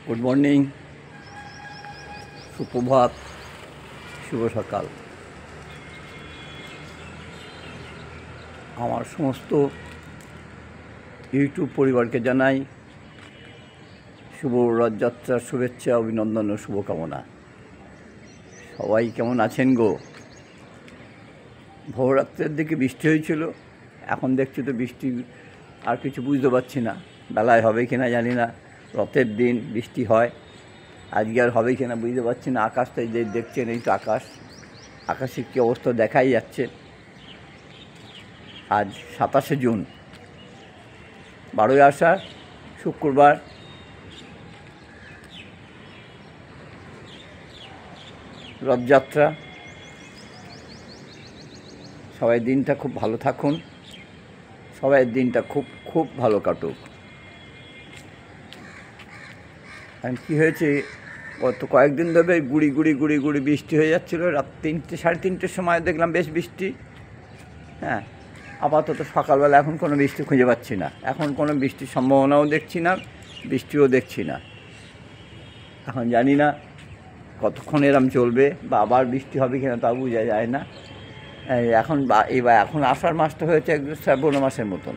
Good morning, সুপ্রভাত, শুভ সকাল। আমার সমস্ত ইউটিউব পরিবারকে জানাই শুভ রথযাত্রার শুভেচ্ছা, অভিনন্দন ও শুভকামনা। সবাই কেমন আছেন গো? ভোররাত্রের দিকে বৃষ্টি হয়েছিল, এখন দেখছি তো বৃষ্টি আর কিছু বুঝতে পারছি না। বেলায় হবে কিনা জানি না, রথের দিন বৃষ্টি হয়, আজকে আর হবে কিনা বুঝতে পারছি না। আকাশটাই যে দেখছেন, এই তো আকাশের কী অবস্থা দেখাই যাচ্ছে। আজ 27শে জুন, 12ই আষাঢ়, শুক্রবার। রথযাত্রা। সবাই দিনটা খুব ভালো থাকুন, সবাই দিনটা খুব ভালো কাটুক। আর কী হয়েছে, গত কয়েকদিন ধরে গুড়ি গুড়ি বৃষ্টি হয়ে যাচ্ছিলো। রাত 3টে, 3:30টের সময় দেখলাম বেশ বৃষ্টি। হ্যাঁ, আপাতত সকালবেলা এখন কোনো বৃষ্টি খুঁজে পাচ্ছি না। এখন কোনো বৃষ্টির সম্ভাবনাও দেখছি না, বৃষ্টিও দেখছি না। এখন জানি না কতক্ষণ এরম চলবে বা আবার বৃষ্টি হবে কিনা তাও বোঝা যায় না। এখন আষাঢ় মাসটা হয়েছে একদম শ্রাবণ মাসের মতন।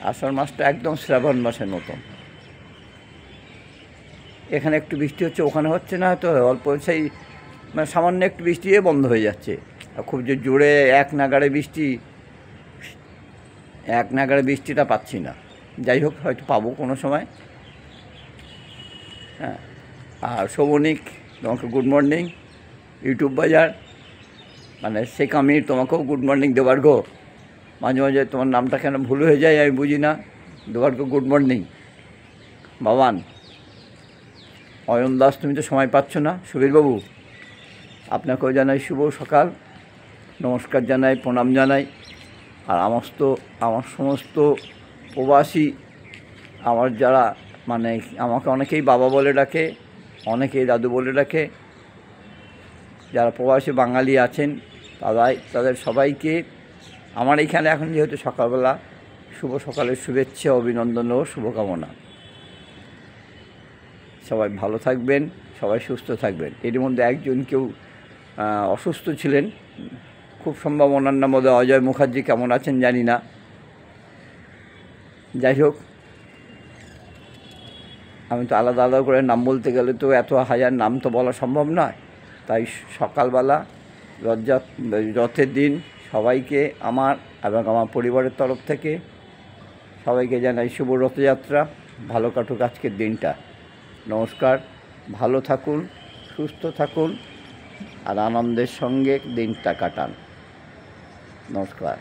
আষাঢ় মাসটা একদম শ্রাবণ মাসের মতন। এখানে একটু বৃষ্টি হচ্ছে, ওখানে হচ্ছে না, হয়তো অল্প সেই মানে সামান্য একটু বৃষ্টি বন্ধ হয়ে যাচ্ছে। আর খুব যে জোরে এক নাগাড়ে বৃষ্টিটা পাচ্ছি না। যাই হোক, হয়তো পাবো কোনো সময়। হ্যাঁ, আর শোভনিক, তোমাকে গুড মর্নিং। ইউটিউব বাজার মানে শেখ আমির, তোমাকেও গুড মর্নিং দেবার গো। মাঝে মাঝে তোমার নামটা কেন ভুল হয়ে যায় আমি বুঝি না। দেবার গো গুড মর্নিং। বাবান, অয়ন দাস, তুমি তো সময় পাচ্ছ না। সুবীরবাবু, আপনাকেও জানাই শুভ সকাল, নমস্কার জানাই, প্রণাম জানাই। আর আমার সমস্ত প্রবাসী, আমার যারা মানে আমাকে অনেকেই বাবা বলে ডাকে, অনেকেই দাদু বলে ডাকে, যারা প্রবাসী বাঙালি আছেন তাদের সবাইকে আমার এইখানে এখন যেহেতু সকালবেলা, শুভ সকালের শুভেচ্ছা, অভিনন্দন ও শুভকামনা। সবাই ভালো থাকবেন, সবাই সুস্থ থাকবেন। এর মধ্যে একজন কেউ অসুস্থ ছিলেন, খুব সম্ভব ওনার নাম বোধহয় অজয় মুখার্জি। কেমন আছেন জানি না। যাই হোক, আমি তো আলাদা আলাদা করে নাম বলতে গেলে তো এত হাজার নাম তো বলা সম্ভব নয়। তাই সকালবেলা রথের দিন সবাইকে আমার এবং আমার পরিবারের তরফ থেকে সবাইকে জানাই শুভ রথযাত্রা। ভালো কাটুক আজকের দিনটা। নমস্কার, ভালো থাকুন, সুস্থ থাকুন আর আনন্দের সঙ্গে দিনটা কাটান। নমস্কার।